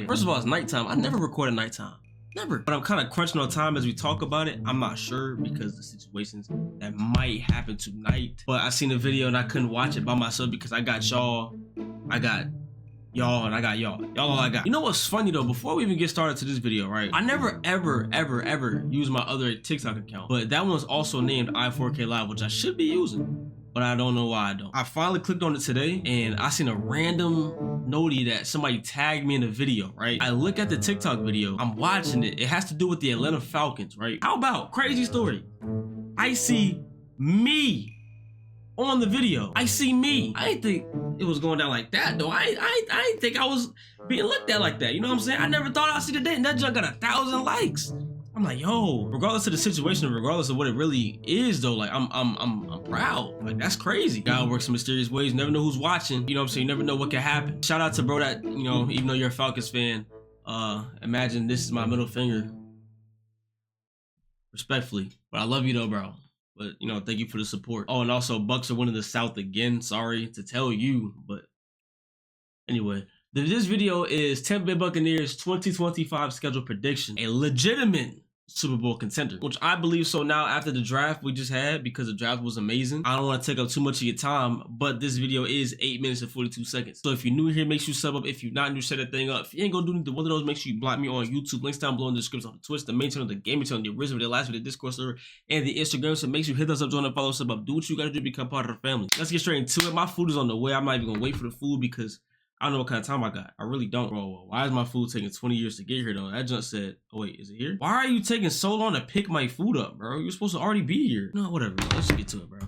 First of all, it's nighttime. I never record at nighttime. Never. But I'm kind of crunching on time as we talk about it. I'm not sure because the situations that might happen tonight. But I seen the video and I couldn't watch it by myself because I got y'all. I got y'all and I got y'all. Y'all all I got. You know what's funny though? Before we even get started to this video, right? I never ever use my other TikTok account. But that one's also named i4K Live, which I should be using. But I don't know why I don't. I finally clicked on it today and I seen a random noti that somebody tagged me in the video, right? I look at the TikTok video, I'm watching it. It has to do with the Atlanta Falcons, right? How about, crazy story, I see me on the video. I see me. I didn't think it was going down like that though. I didn't think I was being looked at like that. You know what I'm saying? I never thought I'd see the day and that junk got 1,000 likes. I'm like, yo, regardless of the situation, regardless of what it really is though, like I'm proud. Like that's crazy. God works in mysterious ways. Never know who's watching. You know what I'm saying? You never know what can happen. Shout out to bro that, you know, even though you're a Falcons fan, imagine this is my middle finger. Respectfully. But I love you though, bro. But you know, thank you for the support. Oh, and also Bucs are winning the South again. Sorry to tell you, but anyway. This video is Tampa Bay Buccaneers 2025 schedule prediction, a legitimate Super Bowl contender, which I believe so now after the draft we just had because the draft was amazing. I don't want to take up too much of your time, but this video is 8 minutes and 42 seconds. So if you're new here, make sure you sub up. If you're not new, set that thing up. If you ain't gonna do neither one of those, make sure you block me on YouTube. Links down below in the description on the Twitch, the main channel, the gaming channel, the original video, the last video, the Discord server, and the Instagram. So make sure you hit us up, join and follow, sub up. Do what you gotta do to become part of the family. Let's get straight into it. My food is on the way. I'm not even gonna wait for the food because I don't know what kind of time I got. I really don't. Bro, why is my food taking 20 years to get here though? That just said, oh wait, is it here? Why are you taking so long to pick my food up, bro? You're supposed to already be here. No, whatever, bro. Let's get to it, bro.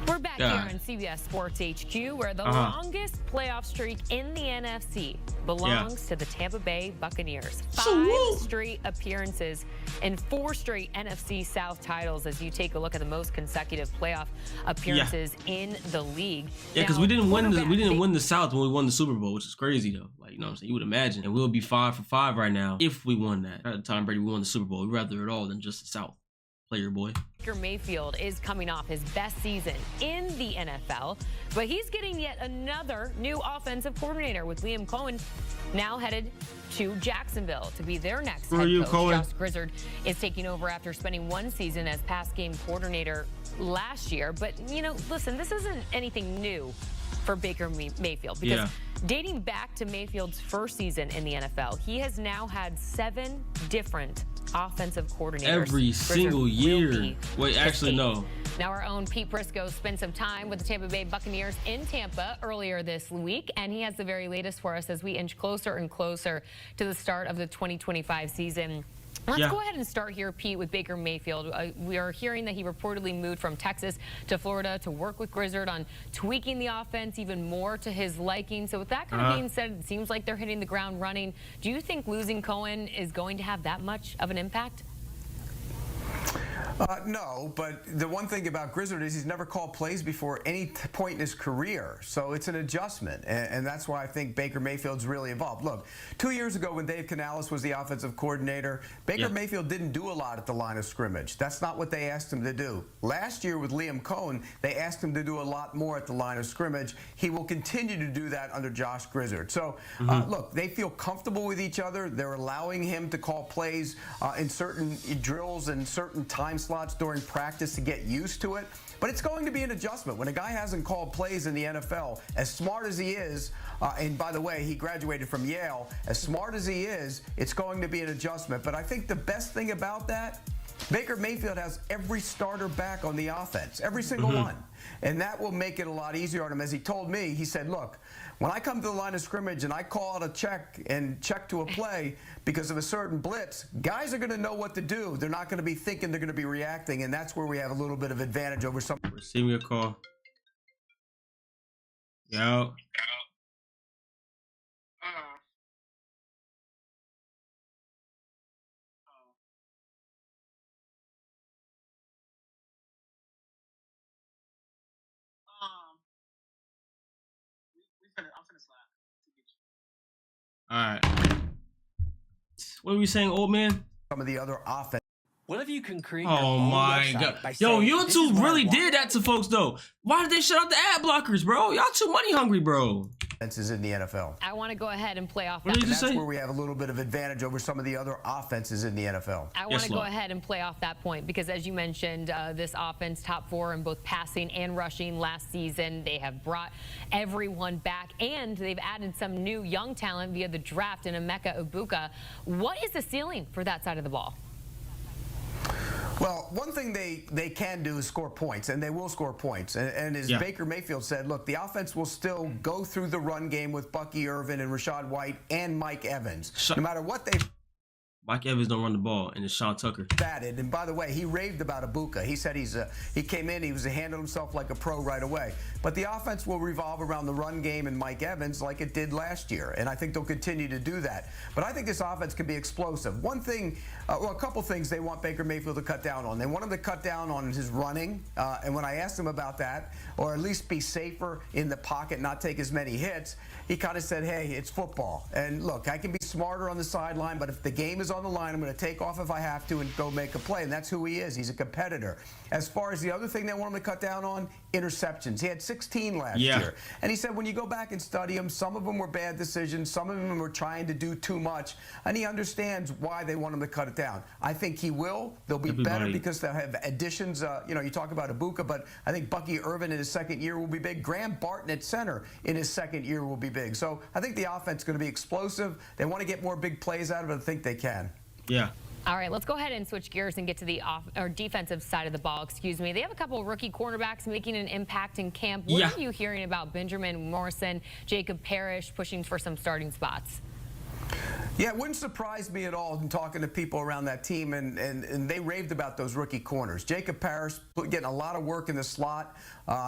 We're back here on CBS Sports HQ, where the longest playoff streak in the NFC belongs to the Tampa Bay Buccaneers. 5 straight appearances and 4 straight NFC South titles as you take a look at the most consecutive playoff appearances in the league. Yeah, because we didn't win the South when we won the Super Bowl, which is crazy though. Like, you know what I'm saying? You would imagine. And we'll be 5 for 5 right now if we won that. At the time Brady we won the Super Bowl. We'd rather it all than just the South. Player boy. Baker Mayfield is coming off his best season in the NFL, but he's getting yet another new offensive coordinator with Liam Cohen now headed to Jacksonville to be their next head coach. Josh Grizzard is taking over after spending 1 season as pass game coordinator last year. But, you know, listen, this isn't anything new for Baker Mayfield because dating back to Mayfield's first season in the NFL, he has now had 7 different offensive coordinators every single year. Wait, actually no. Now our own Pete Prisco spent some time with the Tampa Bay Buccaneers in Tampa earlier this week, and he has the very latest for us as we inch closer and closer to the start of the 2025 season. Let's go ahead and start here, Pete, with Baker Mayfield. We are hearing that he reportedly moved from Texas to Florida to work with Grizzard on tweaking the offense even more to his liking. So with that kind of being said, it seems like they're hitting the ground running. Do you think losing Cohen is going to have that much of an impact? No, but the one thing about Grizzard is he's never called plays before any point in his career. So it's an adjustment, and that's why I think Baker Mayfield's really involved. Look, 2 years ago when Dave Canales was the offensive coordinator, Baker Mayfield didn't do a lot at the line of scrimmage. That's not what they asked him to do. Last year with Liam Cohen, they asked him to do a lot more at the line of scrimmage. He will continue to do that under Josh Grizzard. So, look, they feel comfortable with each other. They're allowing him to call plays in certain drills and certain time slots during practice to get used to it. But it's going to be an adjustment. When a guy hasn't called plays in the NFL, as smart as he is, and by the way, he graduated from Yale, as smart as he is, it's going to be an adjustment. But I think the best thing about that, Baker Mayfield has every starter back on the offense, every single one. And that will make it a lot easier on him. As he told me, he said, look, when I come to the line of scrimmage and I call out a check and check to a play because of a certain blitz, guys are going to know what to do. They're not going to be thinking, they're going to be reacting, and that's where we have a little bit of advantage over some. Receiving a call. Yo. All right. What were you saying, old man? Some of the other offense. What if you can create Oh my god. Yo, YouTube really did that to folks though. Why did they shut out the ad blockers, bro? Y'all too money hungry, bro. offenses in the NFL. I want to go ahead and play off What that. did you That's say? where we have a little bit of advantage over some of the other offenses in the NFL. I want Yes, to go Lord. ahead and play off that point because, as you mentioned, this offense top 4 in both passing and rushing last season. They have brought everyone back, and they've added some new young talent via the draft in Emeka Egbuka. What is the ceiling for that side of the ball? Well, one thing they can do is score points, and they will score points. And as Baker Mayfield said, look, the offense will still go through the run game with Bucky Irvin and Rashad White and Mike Evans. No matter what they've Mike Evans don't run the ball, and it's Sean Tucker. added. And by the way, he raved about Egbuka. He said he came in, he handled himself like a pro right away. But the offense will revolve around the run game and Mike Evans like it did last year. And I think they'll continue to do that. But I think this offense can be explosive. One thing, well, a couple things they want Baker Mayfield to cut down on. They want him to cut down on his running. And when I asked him about that, or at least be safer in the pocket, not take as many hits, he kind of said, hey, it's football. And look, I can be smarter on the sideline, but if the game is on the line, I'm going to take off if I have to and go make a play. And that's who he is. He's a competitor. As far as the other thing they want him to cut down on, interceptions. He had 16 last year. And he said when you go back and study them, some of them were bad decisions. Some of them were trying to do too much. And he understands why they want him to cut it down. I think he will. They'll be better because they'll have additions. You know, you talk about Egbuka, but I think Bucky Irvin in his second year will be big. Graham Barton at center in his second year will be big. So I think the offense is going to be explosive. They want to get more big plays out of it. I think they can. Yeah. All right, let's go ahead and switch gears and get to the defensive side of the ball. Excuse me. They have a couple of rookie cornerbacks making an impact in camp. What are you hearing about Benjamin Morrison, Jacob Parrish pushing for some starting spots? Yeah, it wouldn't surprise me at all in talking to people around that team, and they raved about those rookie corners. Jacob Parrish getting a lot of work in the slot.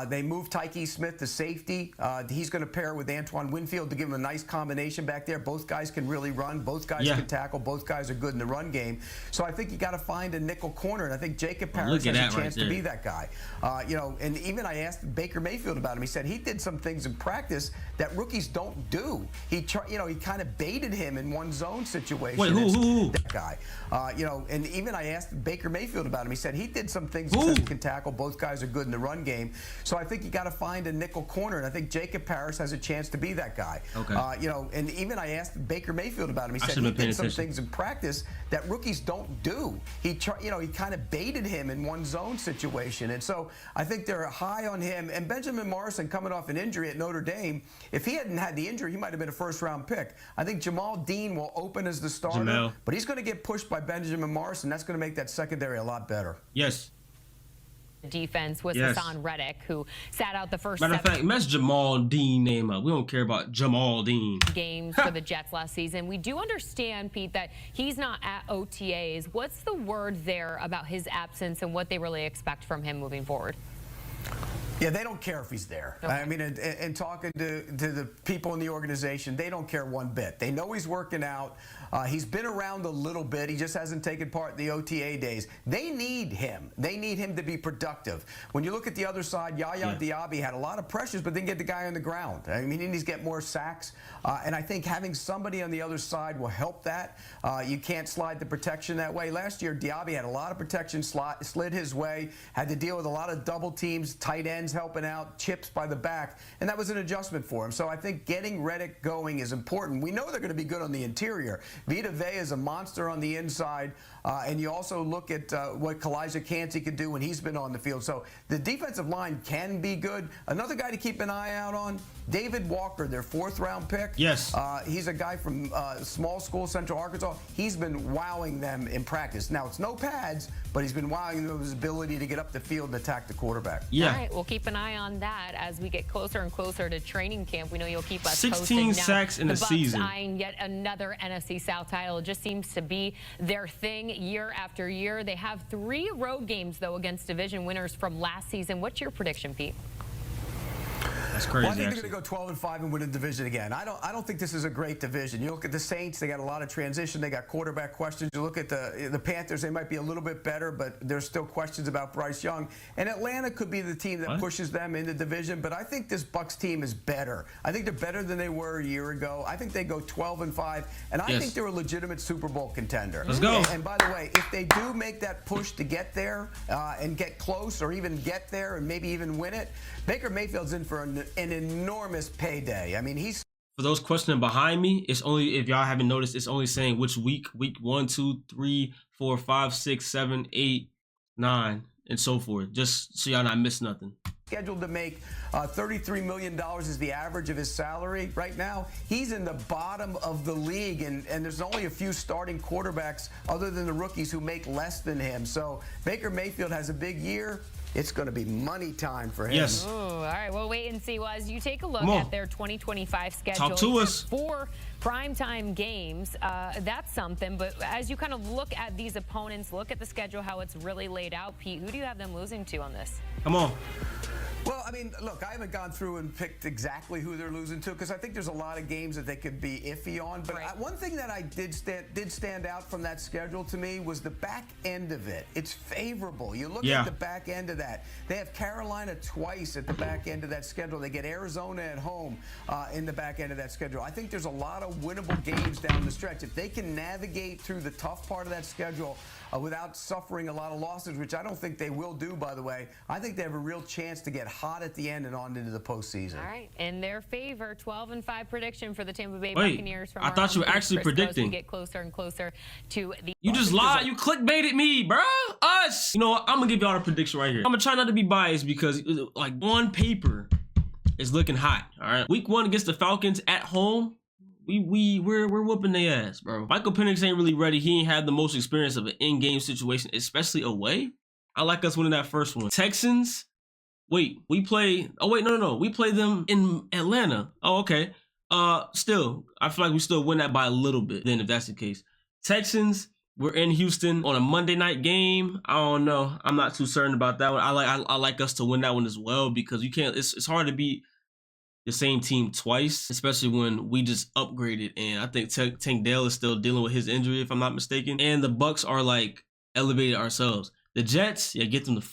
They moved Tyke Smith to safety. He's going to pair with Antoine Winfield to give him a nice combination back there. Both guys can really run. Both guys can tackle. Both guys are good in the run game. So I think you got to find a nickel corner, and I think Jacob Parrish has a chance to be that guy. You know, and even I asked Baker Mayfield about him. He said he did some things in practice that rookies don't do. He kind of baited him in one zone situation. Wait, who? That guy. You know, and even I asked Baker Mayfield about him. He said he did some things that can tackle. Both guys are good in the run game. So I think you got to find a nickel corner, and I think Jacob Parrish has a chance to be that guy. You know, and even I asked Baker Mayfield about him. He said he did some things in practice that rookies don't do. He kind of baited him in one zone situation, and so I think they're high on him. And Benjamin Morrison coming off an injury at Notre Dame, if he hadn't had the injury, he might have been a first-round pick. I think Jamal Dean will open as the starter, but he's going to get pushed by Benjamin Morrison. That's going to make that secondary a lot better. Yes. Defense was Hassan Reddick, who sat out the first Matter of fact, mess Jamal Dean name up. We don't care about Jamal Dean. Games for the Jets last season. We do understand, Pete, that he's not at OTAs. What's the word there about his absence and what they really expect from him moving forward? Yeah, they don't care if he's there. I mean, and talking to the people in the organization, they don't care one bit. They know he's working out. He's been around a little bit. He just hasn't taken part in the OTA days. They need him. They need him to be productive. When you look at the other side, Yaya Diaby had a lot of pressures, but didn't get the guy on the ground. I mean, he needs to get more sacks. And I think having somebody on the other side will help that. You can't slide the protection that way. Last year, Diaby had a lot of protection slid his way, had to deal with a lot of double teams, tight ends helping out, chips by the back, and that was an adjustment for him. So I think getting Reddick going is important. We know they're going to be good on the interior. Vita Vea is a monster on the inside, and you also look at what Kalijah Cansey could do when he's been on the field. So the defensive line can be good. Another guy to keep an eye out on, David Walker, their fourth-round pick. Yes. He's a guy from small school, Central Arkansas. He's been wowing them in practice. Now, it's no pads, but he's been wowing them with his ability to get up the field and attack the quarterback. All right, we'll keep an eye on that as we get closer and closer to training camp. We know you'll keep us 16 sacks in a season. The Bucs eyeing yet another NFC South title. It just seems to be their thing year after year. They have 3 road games, though, against division winners from last season. What's your prediction, Pete? That's crazy. Well, I think they're going to go 12-5 and win a division again. I don't think this is a great division. You look at the Saints; they got a lot of transition. They got quarterback questions. You look at the Panthers; they might be a little bit better, but there's still questions about Bryce Young. And Atlanta could be the team that pushes them in the division. But I think this Bucs team is better. I think they're better than they were a year ago. I think they go 12-5, and I think they're a legitimate Super Bowl contender. Let's go. And by the way, if they do make that push to get there and get close, or even get there and maybe even win it, Baker Mayfield's in for an enormous payday. I mean, he's... For those questioning behind me, it's only, if y'all haven't noticed, it's only saying which week 1, 2, 3, 4, 5, 6, 7, 8, 9, and so forth. Just so y'all not miss nothing. Scheduled to make $33 million is the average of his salary right now. He's in the bottom of the league, and there's only a few starting quarterbacks other than the rookies who make less than him. So Baker Mayfield has a big year. It's going to be money time for him. Yes. Ooh, all right, we'll wait and see. Well, as you take a look at their 2025 schedule, talk to us. 4 primetime games, that's something. But as you kind of look at these opponents, look at the schedule, how it's really laid out, Pete, who do you have them losing to on this? Come on. Well, I mean, look, I haven't gone through and picked exactly who they're losing to because I think there's a lot of games that they could be iffy on. But one thing that I did stand out from that schedule to me was the back end of it. It's favorable. You look at the back end of that. They have Carolina twice at the back end of that schedule. They get Arizona at home in the back end of that schedule. I think there's a lot of winnable games down the stretch. If they can navigate through the tough part of that schedule without suffering a lot of losses, which I don't think they will do, by the way, I think they have a real chance to get hot at the end and on into the postseason. All right, in their favor, 12-5 prediction for the Tampa Bay Buccaneers. From I thought you were actually predicting. We get closer and closer to the... You just lied. You clickbaited me, bro. Us. You know what? I'm going to give y'all a prediction right here. I'm going to try not to be biased because, like, on paper, it's looking hot, all right? Week 1 against the Falcons at home, we're whooping their ass, bro. Michael Penix ain't really ready. He ain't had the most experience of an in-game situation, especially away. I like us winning that first one. Texans, wait, we play, oh wait, no. We play them in Atlanta. Oh, okay. Still, I feel like we still win that by a little bit then if that's the case. Texans, we're in Houston on a Monday night game. I don't know. I'm not too certain about that one. I like us to win that one as well because you can't, it's hard to beat the same team twice, especially when we just upgraded. And I think Tank Dell is still dealing with his injury, if I'm not mistaken. And the Bucs are like elevated ourselves. The Jets, yeah, get them to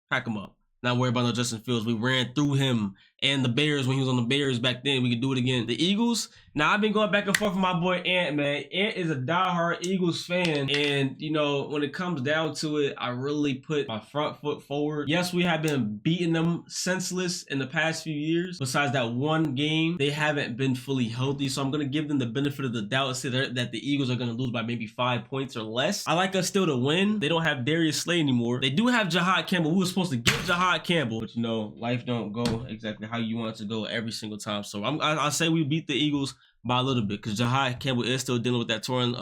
pack them up. Not worry about no Justin Fields. We ran through him and the Bears when he was on the Bears back then. We could do it again. The Eagles, now I've been going back and forth with my boy Ant, man. Ant is a diehard Eagles fan. And, you know, when it comes down to it, I really put my front foot forward. Yes, we have been beating them senseless in the past few years. Besides that one game, they haven't been fully healthy. So I'm going to give them the benefit of the doubt and say that the Eagles are going to lose by maybe 5 points or less. I like us still to win. They don't have Darius Slay anymore. They do have Jahad Campbell. We were supposed to get Jahad Campbell, but you know, life don't go exactly how you want it to go every single time. So I say we beat the Eagles by a little bit because Jahad Campbell is still dealing with that torn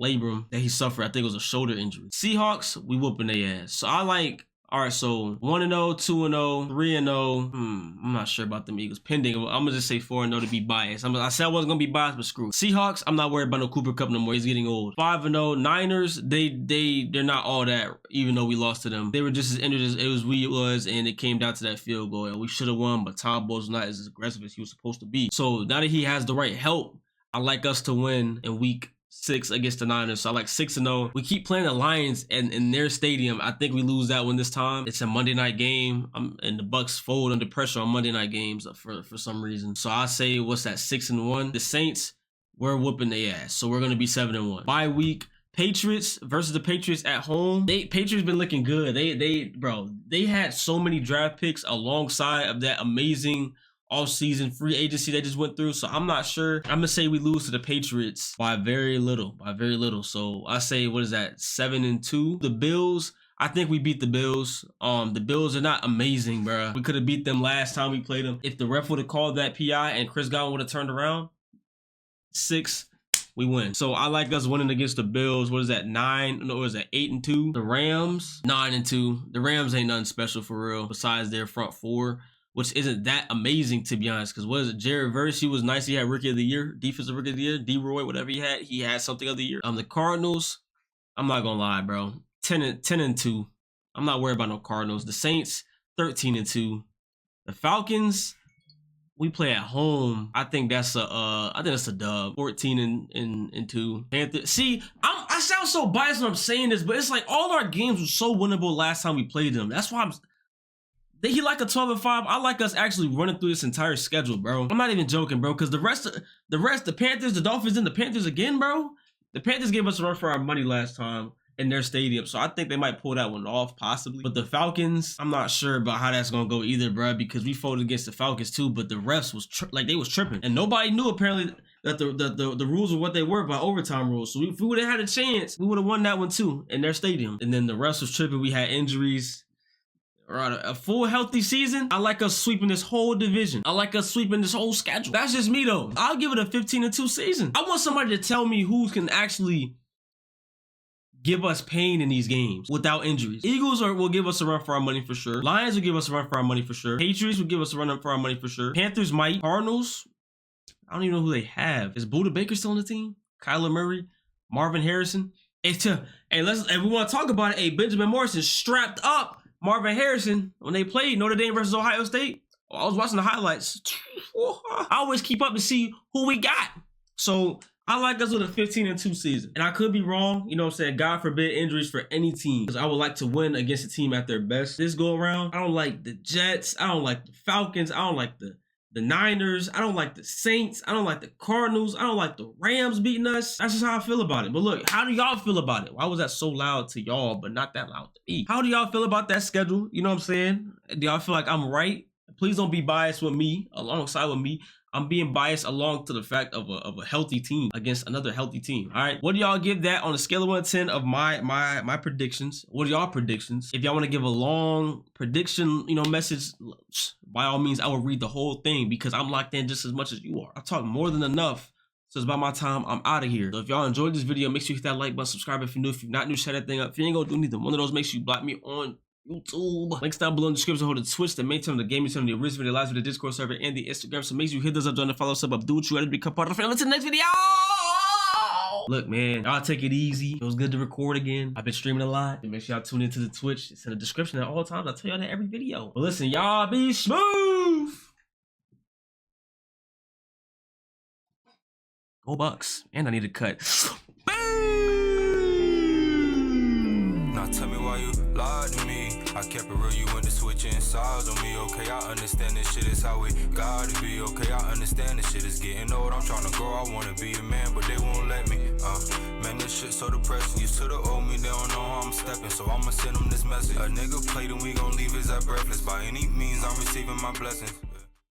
labrum that he suffered. I think it was a shoulder injury. Seahawks, we whooping their ass. So I like, all right, so 1-0, 2-0, 3-0. I'm not sure about them Eagles. Pending, I'm gonna just say 4-0 to be biased. I said I wasn't gonna be biased, but screw. Seahawks, I'm not worried about no Cooper Kupp no more. He's getting old. 5-0. Niners, they're not all that, even though we lost to them. They were just as injured as we was, and it came down to that field goal. And we should have won, but Tom Bowles was not as aggressive as he was supposed to be. So now that he has the right help, I like us to win in week 6 against the Niners. So I like 6-0. We keep playing the Lions and in their stadium. I think we lose that one this time. It's a Monday night game, and the Bucs fold under pressure on Monday night games for some reason. So I say, what's that, 6-1? The Saints, we're whooping their ass. So we're gonna be 7-1. Bye week. Patriots versus the Patriots at home. Patriots been looking good. They had so many draft picks alongside of that amazing off-season free agency they just went through. So I'm not sure. I'm gonna say we lose to the Patriots by very little. So I say, what is that, 7-2? The Bills, I think we beat the Bills. The Bills are not amazing, bro. We could have beat them last time we played them. If the ref would have called that PI and Chris Godwin would have turned around, 6, we win. So I like us winning against the Bills. What is that, 9? No, what is that, 8-2? The Rams, 9-2. The Rams ain't nothing special for real besides their front four, which isn't that amazing, to be honest. Because what is it? Jared Verse, he was nice. He had Rookie of the Year, Defensive Rookie of the Year, D-Roy, whatever he had something of the year. The Cardinals, I'm not going to lie, bro. 10-2. I'm not worried about no Cardinals. The Saints, 13-2. The Falcons, we play at home. I think that's a dub. 14-2. Panthers. See, I sound so biased when I'm saying this, but it's like all our games were so winnable last time we played them. That's why he like a 12-5. I like us actually running through this entire schedule, bro. I'm not even joking, bro, because the rest, the Panthers, the Dolphins, and the Panthers again, bro. The Panthers gave us a run for our money last time. in their stadium. So I think they might pull that one off possibly. But the Falcons, I'm not sure about how that's gonna go either, bro, because we folded against the Falcons too, but the refs was they was tripping. And nobody knew apparently that the rules were what they were by overtime rules. So if we would have had a chance, we would have won that one too in their stadium. And then the refs was tripping. We had injuries. Right, a full healthy season, I like us sweeping this whole division. I like us sweeping this whole schedule. That's just me though. I'll give it a 15-2 season. I want somebody to tell me who can actually give us pain in these games without injuries. Eagles will give us a run for our money for sure. Lions will give us a run for our money for sure. Patriots will give us a run for our money for sure. Panthers might. Cardinals, I don't even know who they have. Is Buda Baker still on the team? Kyler Murray, Marvin Harrison. And we want to talk about it. Hey, Benjamin Morrison strapped up Marvin Harrison when they played Notre Dame versus Ohio State. I was watching the highlights. I always keep up to see who we got. So I like us with a 15-2 season. And I could be wrong. You know what I'm saying? God forbid injuries for any team. Because I would like to win against a team at their best this go around. I don't like the Jets. I don't like the Falcons. I don't like the Niners. I don't like the Saints. I don't like the Cardinals. I don't like the Rams beating us. That's just how I feel about it. But look, how do y'all feel about it? Why was that so loud to y'all, but not that loud to me? How do y'all feel about that schedule? You know what I'm saying? Do y'all feel like I'm right? Please don't be biased with me, alongside with me. I'm being biased along to the fact of a healthy team against another healthy team. All right. What do y'all give that on a scale of 1 to 10 of my predictions? What are y'all predictions? If y'all want to give a long prediction, message, by all means, I will read the whole thing because I'm locked in just as much as you are. I talked more than enough. So it's about my time. I'm out of here. So if y'all enjoyed this video, make sure you hit that like button, subscribe if you're new. If you're not new, share that thing up. If you ain't gonna do neither one of those, make sure you block me on YouTube. Links down below in the description. Hold the Twitch, the main channel, the gaming channel, the original video, live with the Discord server, and the Instagram. So make sure you hit those up, join the follow, sub up, do what you gotta become part of the family. Until the next video. Look, man, y'all take it easy. It was good to record again. I've been streaming a lot. Make sure y'all tune into the Twitch. It's in the description at all times. I tell y'all that every video. But listen, y'all be smooth. Go Bucs. And I need a cut. Now tell me why you lied to me. I kept it real, you went to switching sides on me. Okay, I understand this shit is how we gotta be. Okay, I understand this shit is getting old. I'm trying to grow, I wanna be a man, but they won't let me. Man, this shit so depressing. Used to the old me, they don't know how I'm stepping, so I'ma send them this message. A nigga played and we gon' leave his at breathless. By any means, I'm receiving my blessings.